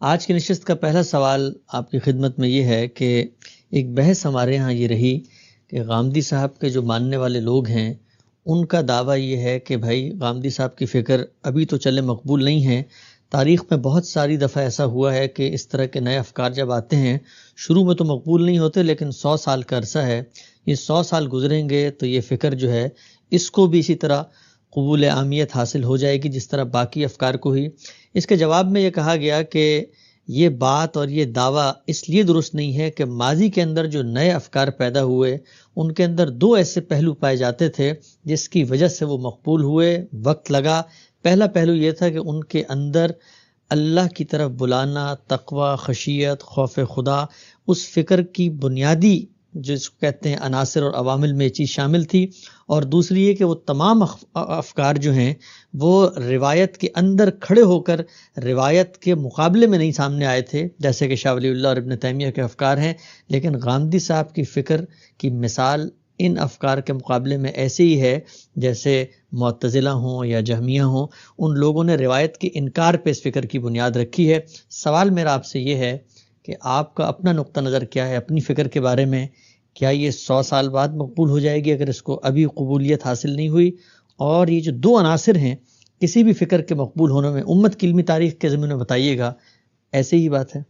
آج کی نشست کا پہلا سوال آپ کی خدمت میں یہ ہے کہ ایک بحث ہمارے ہاں یہ رہی کہ غامدی صاحب کے جو ماننے والے لوگ ہیں ان کا دعویٰ یہ ہے کہ بھائی غامدی صاحب کی فکر ابھی تو چلے مقبول نہیں ہے. تاریخ میں بہت ساری دفعہ ایسا ہوا ہے کہ اس طرح کے نئے افکار جب آتے ہیں شروع میں تو مقبول نہیں ہوتے، لیکن 100 سال کا عرصہ ہے، یہ 100 سال گزریں گے تو یہ فکر جو ہے اس کو بھی اسی طرح قبول عامیت حاصل ہو جائے گی جس طرح باقی افکار کو ہی. اس کے جواب میں یہ کہا گیا کہ یہ بات اور یہ دعویٰ اس لیے درست نہیں ہے کہ ماضی کے اندر جو نئے افکار پیدا ہوئے ان کے اندر دو ایسے پہلو پائے جاتے تھے جس کی وجہ سے وہ مقبول ہوئے، وقت لگا. پہلا پہلو یہ تھا کہ ان کے اندر اللہ کی طرف بلانا، تقوی، خشیت، خوف خدا، اس فکر کی بنیادی جس کو کہتے ہیں عناصر اور عوامل میں یہ چیز شامل تھی. اور دوسری یہ کہ وہ تمام افکار جو ہیں وہ روایت کے اندر کھڑے ہو کر روایت کے مقابلے میں نہیں سامنے آئے تھے، جیسے کہ شاہ ولی اللہ اور ابن تیمیہ کے افکار ہیں. لیکن غامدی صاحب کی فکر کی مثال ان افکار کے مقابلے میں ایسے ہی ہے جیسے معتزلہ ہوں یا جہمیہ ہوں، ان لوگوں نے روایت کے انکار پہ اس فکر کی بنیاد رکھی ہے. سوال میرا آپ سے یہ ہے کہ آپ کا اپنا نقطہ نظر کیا ہے اپنی فکر کے بارے میں؟ کیا یہ 100 سال بعد مقبول ہو جائے گی اگر اس کو ابھی قبولیت حاصل نہیں ہوئی؟ اور یہ جو دو عناصر ہیں کسی بھی فکر کے مقبول ہونے میں امت کی علمی تاریخ کے زمین میں بتائیے گا، ایسے ہی بات ہے؟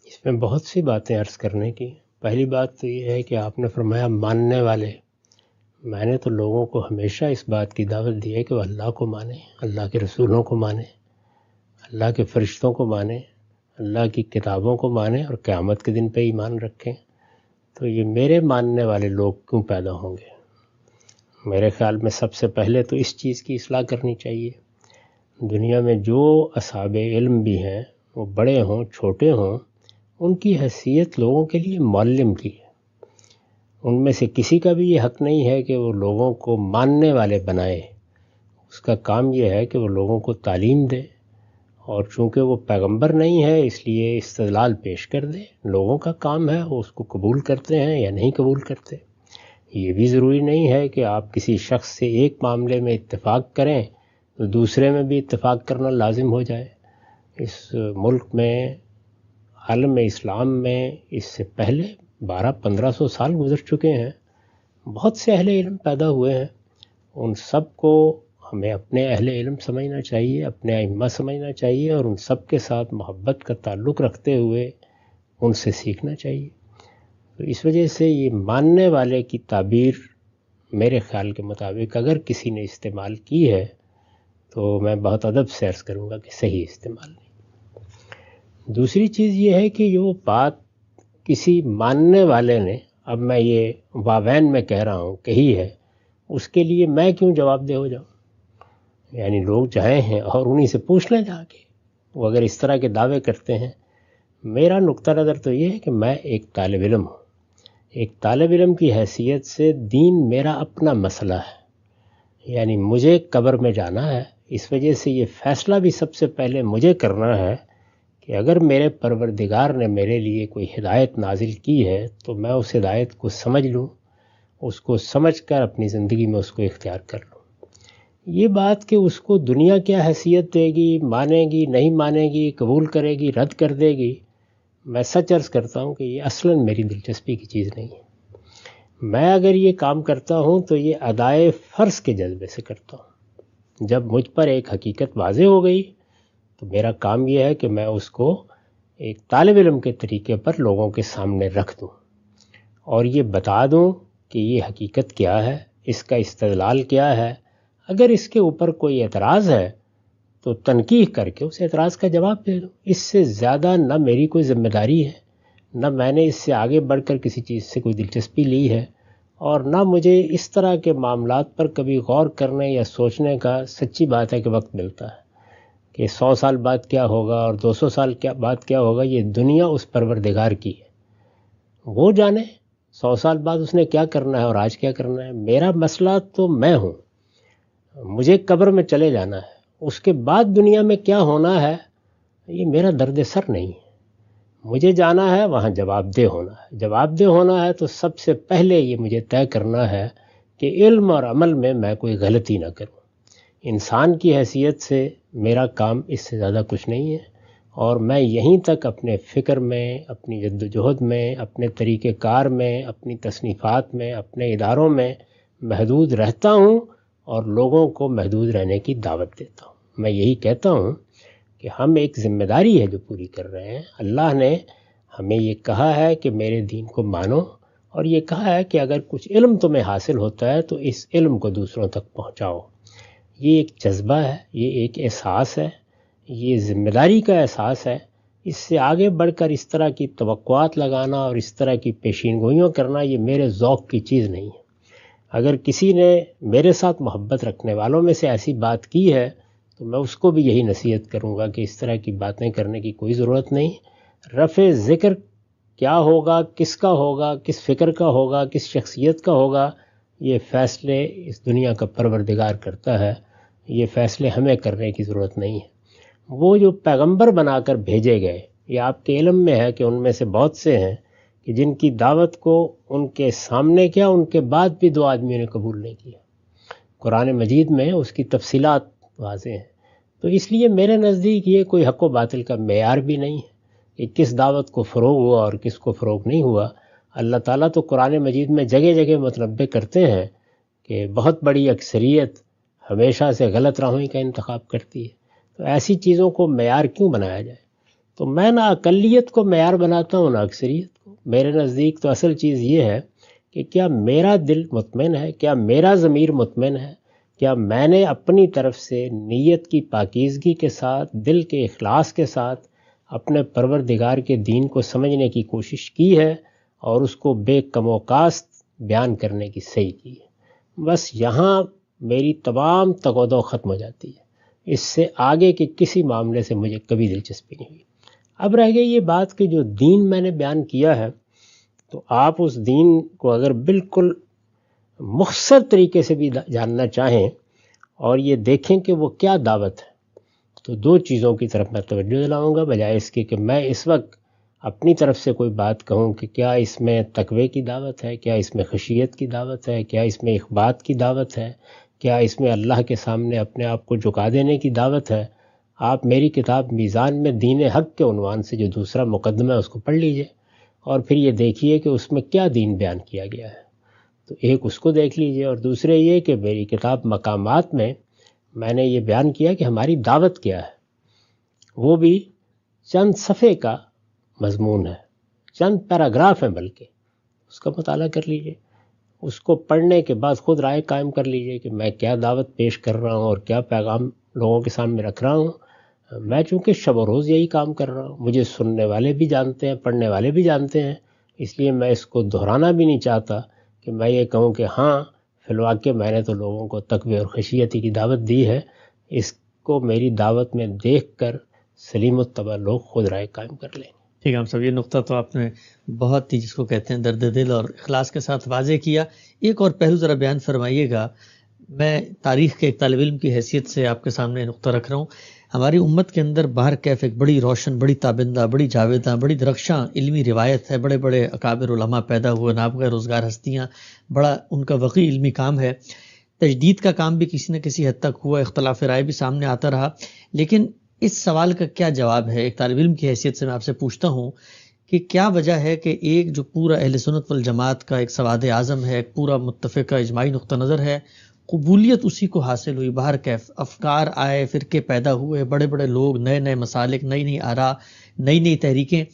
اس میں بہت سی باتیں عرض کرنے کی. پہلی بات تو یہ ہے کہ آپ نے فرمایا ماننے والے. میں نے تو لوگوں کو ہمیشہ اس بات کی دعوت دی ہے کہ وہ اللہ کو مانیں، اللہ کے رسولوں کو مانیں، اللہ کے فرشتوں کو مانیں، اللہ کی کتابوں کو مانیں اور قیامت کے دن پہ ایمان رکھیں. تو یہ میرے ماننے والے لوگ کیوں پیدا ہوں گے؟ میرے خیال میں سب سے پہلے تو اس چیز کی اصلاح کرنی چاہیے. دنیا میں جو اصحاب علم بھی ہیں، وہ بڑے ہوں چھوٹے ہوں، ان کی حیثیت لوگوں کے لیے معلم کی ہے. ان میں سے کسی کا بھی یہ حق نہیں ہے کہ وہ لوگوں کو ماننے والے بنائے. اس کا کام یہ ہے کہ وہ لوگوں کو تعلیم دے، اور چونکہ وہ پیغمبر نہیں ہے اس لیے استدلال پیش کر دے. لوگوں کا کام ہے وہ اس کو قبول کرتے ہیں یا نہیں قبول کرتے. یہ بھی ضروری نہیں ہے کہ آپ کسی شخص سے ایک معاملے میں اتفاق کریں تو دوسرے میں بھی اتفاق کرنا لازم ہو جائے. اس ملک میں، عالم اسلام میں، اس سے پہلے 1200-1500 سال گزر چکے ہیں. بہت سے اہل علم پیدا ہوئے ہیں. ان سب کو ہمیں اپنے اہل علم سمجھنا چاہیے، اپنے ائمہ سمجھنا چاہیے، اور ان سب کے ساتھ محبت کا تعلق رکھتے ہوئے ان سے سیکھنا چاہیے. تو اس وجہ سے یہ ماننے والے کی تعبیر میرے خیال کے مطابق اگر کسی نے استعمال کی ہے تو میں بہت ادب سے عرض کروں گا کہ صحیح استعمال نہیں. دوسری چیز یہ ہے کہ جو بات کسی ماننے والے نے، اب میں یہ واوین میں کہہ رہا ہوں، کہی ہے، اس کے لیے میں کیوں جواب دہ ہو جاؤں؟ یعنی لوگ چاہے ہیں اور انہی سے پوچھ لیں جا کے، وہ اگر اس طرح کے دعوے کرتے ہیں. میرا نقطہ نظر تو یہ ہے کہ میں ایک طالب علم ہوں. ایک طالب علم کی حیثیت سے دین میرا اپنا مسئلہ ہے. یعنی مجھے قبر میں جانا ہے، اس وجہ سے یہ فیصلہ بھی سب سے پہلے مجھے کرنا ہے کہ اگر میرے پروردگار نے میرے لیے کوئی ہدایت نازل کی ہے تو میں اس ہدایت کو سمجھ لوں، اس کو سمجھ کر اپنی زندگی میں اس کو اختیار کر لوں. یہ بات کہ اس کو دنیا کیا حیثیت دے گی، مانے گی نہیں مانے گی، قبول کرے گی رد کر دے گی، میں سچ عرض کرتا ہوں کہ یہ اصلاً میری دلچسپی کی چیز نہیں ہے. میں اگر یہ کام کرتا ہوں تو یہ ادائے فرض کے جذبے سے کرتا ہوں. جب مجھ پر ایک حقیقت واضح ہو گئی تو میرا کام یہ ہے کہ میں اس کو ایک طالب علم کے طریقے پر لوگوں کے سامنے رکھ دوں اور یہ بتا دوں کہ یہ حقیقت کیا ہے، اس کا استدلال کیا ہے. اگر اس کے اوپر کوئی اعتراض ہے تو تنقیح کر کے اس اعتراض کا جواب دے دو. اس سے زیادہ نہ میری کوئی ذمہ داری ہے، نہ میں نے اس سے آگے بڑھ کر کسی چیز سے کوئی دلچسپی لی ہے، اور نہ مجھے اس طرح کے معاملات پر کبھی غور کرنے یا سوچنے کا سچی بات ہے کہ وقت ملتا ہے کہ 100 سال بعد کیا ہوگا اور 200 سال بعد کیا ہوگا. یہ دنیا اس پروردگار کی ہے، وہ جانے 100 سال بعد اس نے کیا کرنا ہے اور آج کیا کرنا ہے. میرا مسئلہ تو میں ہوں، مجھے قبر میں چلے جانا ہے، اس کے بعد دنیا میں کیا ہونا ہے یہ میرا درد سر نہیں ہے. مجھے جانا ہے وہاں جواب دہ ہونا ہے. جواب دہ ہونا ہے تو سب سے پہلے یہ مجھے طے کرنا ہے کہ علم اور عمل میں میں کوئی غلطی نہ کروں. انسان کی حیثیت سے میرا کام اس سے زیادہ کچھ نہیں ہے، اور میں یہیں تک اپنے فکر میں، اپنی جد و جہد میں، اپنے طریقہ کار میں، اپنی تصنیفات میں، اپنے اداروں میں محدود رہتا ہوں اور لوگوں کو محدود رہنے کی دعوت دیتا ہوں۔ میں یہی کہتا ہوں کہ ہم ایک ذمہ داری ہے جو پوری کر رہے ہیں۔ اللہ نے ہمیں یہ کہا ہے کہ میرے دین کو مانو، اور یہ کہا ہے کہ اگر کچھ علم تمہیں حاصل ہوتا ہے تو اس علم کو دوسروں تک پہنچاؤ۔ یہ ایک جذبہ ہے، یہ ایک احساس ہے، یہ ذمہ داری کا احساس ہے۔ اس سے آگے بڑھ کر اس طرح کی توقعات لگانا اور اس طرح کی پیشین گوئیاں کرنا یہ میرے ذوق کی چیز نہیں ہے۔ اگر کسی نے میرے ساتھ محبت رکھنے والوں میں سے ایسی بات کی ہے تو میں اس کو بھی یہی نصیحت کروں گا کہ اس طرح کی باتیں کرنے کی کوئی ضرورت نہیں۔ رفع ذکر کیا ہوگا، کس کا ہوگا، کس فکر کا ہوگا، کس شخصیت کا ہوگا، یہ فیصلے اس دنیا کا پروردگار کرتا ہے۔ یہ فیصلے ہمیں کرنے کی ضرورت نہیں ہے۔ وہ جو پیغمبر بنا کر بھیجے گئے، یہ آپ کے علم میں ہے کہ ان میں سے بہت سے ہیں کہ جن کی دعوت کو ان کے سامنے کیا، ان کے بعد بھی 2 آدمیوں نے قبول نہیں کیا۔ قرآن مجید میں اس کی تفصیلات واضح ہیں۔ تو اس لیے میرے نزدیک یہ کوئی حق و باطل کا معیار بھی نہیں ہے کہ کس دعوت کو فروغ ہوا اور کس کو فروغ نہیں ہوا۔ اللہ تعالیٰ تو قرآن مجید میں جگہ جگہ متنبہ کرتے ہیں کہ بہت بڑی اکثریت ہمیشہ سے غلط راہوں کا انتخاب کرتی ہے۔ تو ایسی چیزوں کو معیار کیوں بنایا جائے؟ تو میں نہ اقلیت کو معیار بناتا ہوں نہ اکثریت کو۔ میرے نزدیک تو اصل چیز یہ ہے کہ کیا میرا دل مطمئن ہے، کیا میرا ضمیر مطمئن ہے، کیا میں نے اپنی طرف سے نیت کی پاکیزگی کے ساتھ، دل کے اخلاص کے ساتھ اپنے پروردگار کے دین کو سمجھنے کی کوشش کی ہے اور اس کو بے کم و کاست بیان کرنے کی صحیح کی ہے۔ بس یہاں میری تمام تگ و دو ختم ہو جاتی ہے۔ اس سے آگے کے کسی معاملے سے مجھے کبھی دلچسپی نہیں ہوئی۔ اب رہ گئی یہ بات کہ جو دین میں نے بیان کیا ہے، تو آپ اس دین کو اگر بالکل مختصر طریقے سے بھی جاننا چاہیں اور یہ دیکھیں کہ وہ کیا دعوت ہے، تو 2 چیزوں کی طرف میں توجہ دلاؤں گا، بجائے اس کے کہ میں اس وقت اپنی طرف سے کوئی بات کہوں کہ کیا اس میں تقوی کی دعوت ہے، کیا اس میں خشیت کی دعوت ہے، کیا اس میں اخبات کی دعوت ہے، کیا اس میں اللہ کے سامنے اپنے آپ کو جھکا دینے کی دعوت ہے۔ آپ میری کتاب میزان میں دین حق کے عنوان سے جو دوسرا مقدمہ ہے اس کو پڑھ لیجئے اور پھر یہ دیکھیے کہ اس میں کیا دین بیان کیا گیا ہے۔ تو ایک اس کو دیکھ لیجئے، اور دوسرے یہ کہ میری کتاب مقامات میں نے یہ بیان کیا کہ ہماری دعوت کیا ہے۔ وہ بھی چند صفحے کا مضمون ہے، چند پیراگراف ہیں، بلکہ اس کا مطالعہ کر لیجئے۔ اس کو پڑھنے کے بعد خود رائے قائم کر لیجئے کہ میں کیا دعوت پیش کر رہا ہوں اور کیا پیغام لوگوں کے سامنے رکھ رہا ہوں۔ میں چونکہ شب و روز یہی کام کر رہا ہوں، مجھے سننے والے بھی جانتے ہیں، پڑھنے والے بھی جانتے ہیں، اس لیے میں اس کو دہرانا بھی نہیں چاہتا کہ میں یہ کہوں کہ ہاں فی الواقع میں نے تو لوگوں کو تقوی اور خشیتی کی دعوت دی ہے۔ اس کو میری دعوت میں دیکھ کر سلیم الطبع لوگ خود رائے قائم کر لیں۔ ٹھیک ہے، ہم سب یہ نقطہ تو آپ نے بہت ہی جس کو کہتے ہیں درد دل اور اخلاص کے ساتھ واضح کیا۔ ایک اور پہلو ذرا بیان فرمائیے گا۔ میں تاریخ کے ایک طالب علم کی حیثیت سے آپ کے سامنے نقطہ رکھ رہا ہوں۔ ہماری امت کے اندر باہر کیف ایک بڑی روشن، بڑی تابندہ، بڑی جاویداں، بڑی درخشاں علمی روایت ہے، بڑے بڑے اکابر علماء پیدا ہوئے، نابغہ روزگار ہستیاں، بڑا ان کا وقی علمی کام ہے۔ تجدید کا کام بھی کسی نہ کسی حد تک ہوا، اختلاف رائے بھی سامنے آتا رہا، لیکن اس سوال کا کیا جواب ہے؟ ایک طالب علم کی حیثیت سے میں آپ سے پوچھتا ہوں کہ کیا وجہ ہے کہ ایک جو پورا اہل سنت والجماعت کا ایک سواد اعظم ہے، ایک پورا متفقہ اجماعی نقطہ نظر ہے، قبولیت اسی کو حاصل ہوئی، باہر کیف افکار آئے، فرقے پیدا ہوئے، بڑے بڑے لوگ، نئے نئے مسالک، نئی نئی آراء، نئی نئی تحریکیں،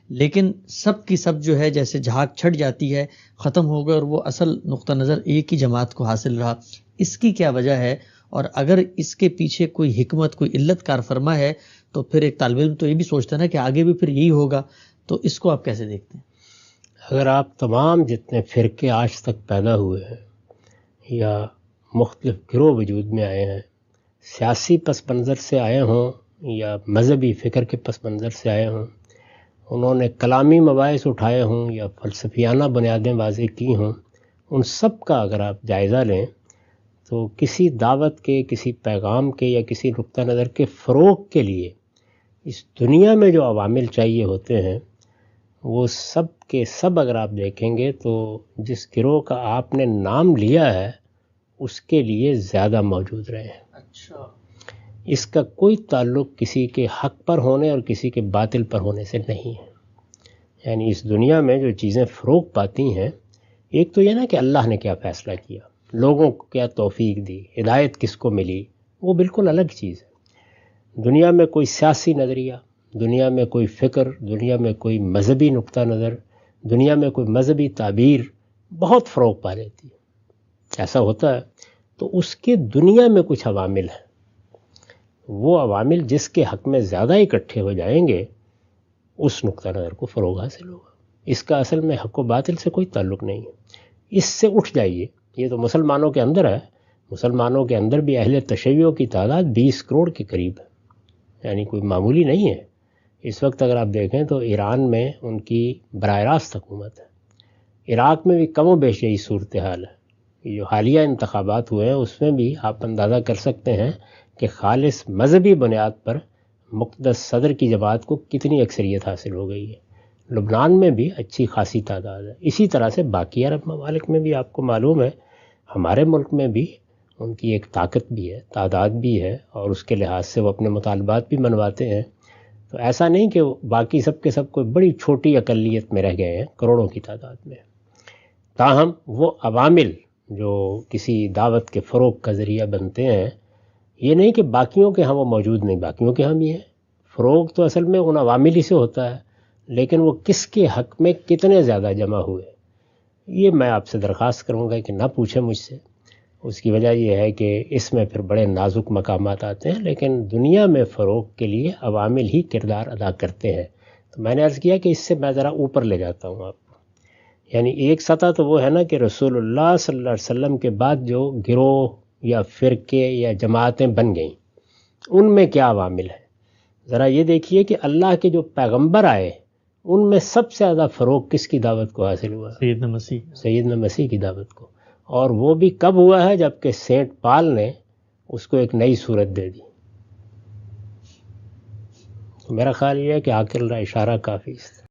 لیکن سب کی سب جو ہے جیسے جھاگ چھٹ جاتی ہے، ختم ہو گئے اور وہ اصل نقطہ نظر ایک ہی جماعت کو حاصل رہا۔ اس کی کیا وجہ ہے؟ اور اگر اس کے پیچھے کوئی حکمت، کوئی علت کار فرما ہے تو پھر ایک طالب علم تو یہ بھی سوچتا ہے نا کہ آگے بھی پھر یہی ہوگا، تو اس کو آپ کیسے دیکھتے ہیں؟ اگر آپ تمام جتنے فرقے آج تک پیدا ہوئے ہیں یا مختلف گروہ وجود میں آئے ہیں، سیاسی پس منظر سے آئے ہوں یا مذہبی فکر کے پس منظر سے آئے ہوں، انہوں نے کلامی مباحث اٹھائے ہوں یا فلسفیانہ بنیادیں واضح کی ہوں، ان سب کا اگر آپ جائزہ لیں تو کسی دعوت کے، کسی پیغام کے یا کسی نقطہ نظر کے فروغ کے لیے اس دنیا میں جو عوامل چاہیے ہوتے ہیں وہ سب کے سب اگر آپ دیکھیں گے تو جس گروہ کا آپ نے نام لیا ہے اس کے لیے زیادہ موجود رہے ہیں۔ اچھا، اس کا کوئی تعلق کسی کے حق پر ہونے اور کسی کے باطل پر ہونے سے نہیں ہے۔ یعنی اس دنیا میں جو چیزیں فروغ پاتی ہیں، ایک تو یہ نا کہ اللہ نے کیا فیصلہ کیا، لوگوں کو کیا توفیق دی، ہدایت کس کو ملی، وہ بالکل الگ چیز ہے۔ دنیا میں کوئی سیاسی نظریہ، دنیا میں کوئی فکر، دنیا میں کوئی مذہبی نقطہ نظر، دنیا میں کوئی مذہبی تعبیر بہت فروغ پا لیتی ہے۔ ایسا ہوتا ہے تو اس کے دنیا میں کچھ عوامل ہیں، وہ عوامل جس کے حق میں زیادہ اکٹھے ہو جائیں گے اس نقطہ نظر کو فروغ حاصل ہوگا۔ اس کا اصل میں حق و باطل سے کوئی تعلق نہیں ہے۔ اس سے اٹھ جائیے، یہ تو مسلمانوں کے اندر ہے، مسلمانوں کے اندر بھی اہل تشیع کی تعداد 20 کروڑ کے قریب ہے، یعنی کوئی معمولی نہیں ہے۔ اس وقت اگر آپ دیکھیں تو ایران میں ان کی براہ راست حکومت ہے، عراق میں بھی کم و بیش یہی صورتحال ہے۔ یہ جو حالیہ انتخابات ہوئے ہیں اس میں بھی آپ اندازہ کر سکتے ہیں کہ خالص مذہبی بنیاد پر مقدس صدر کی جماعت کو کتنی اکثریت حاصل ہو گئی ہے۔ لبنان میں بھی اچھی خاصی تعداد ہے، اسی طرح سے باقی عرب ممالک میں بھی آپ کو معلوم ہے، ہمارے ملک میں بھی ان کی ایک طاقت بھی ہے، تعداد بھی ہے، اور اس کے لحاظ سے وہ اپنے مطالبات بھی منواتے ہیں۔ تو ایسا نہیں کہ باقی سب کے سب کوئی بڑی چھوٹی اقلیت میں رہ گئے ہیں، کروڑوں کی تعداد میں۔ تاہم وہ عوامل جو کسی دعوت کے فروغ کا ذریعہ بنتے ہیں، یہ نہیں کہ باقیوں کے ہاں وہ موجود نہیں، باقیوں کے ہاں بھی ہے۔ فروغ تو اصل میں ان عوامل ہی سے ہوتا ہے، لیکن وہ کس کے حق میں کتنے زیادہ جمع ہوئے، یہ میں آپ سے درخواست کروں گا کہ نہ پوچھیں مجھ سے۔ اس کی وجہ یہ ہے کہ اس میں پھر بڑے نازک مقامات آتے ہیں، لیکن دنیا میں فروغ کے لیے عوامل ہی کردار ادا کرتے ہیں۔ تو میں نے عرض کیا کہ اس سے میں ذرا اوپر لے جاتا ہوں آپ کو، یعنی ایک سطح تو وہ ہے نا کہ رسول اللہ صلی اللہ علیہ وسلم کے بعد جو گروہ یا فرقے یا جماعتیں بن گئیں ان میں کیا عوامل ہیں۔ ذرا یہ دیکھیے کہ اللہ کے جو پیغمبر آئے ان میں سب سے زیادہ فروغ کس کی دعوت کو حاصل ہوا؟ سیدنا مسیح کی دعوت کو، اور وہ بھی کب ہوا ہے؟ جب کہ سینٹ پال نے اس کو ایک نئی صورت دے دی۔ میرا خیال یہ ہے کہ عاقل را اشارہ کافی ہے۔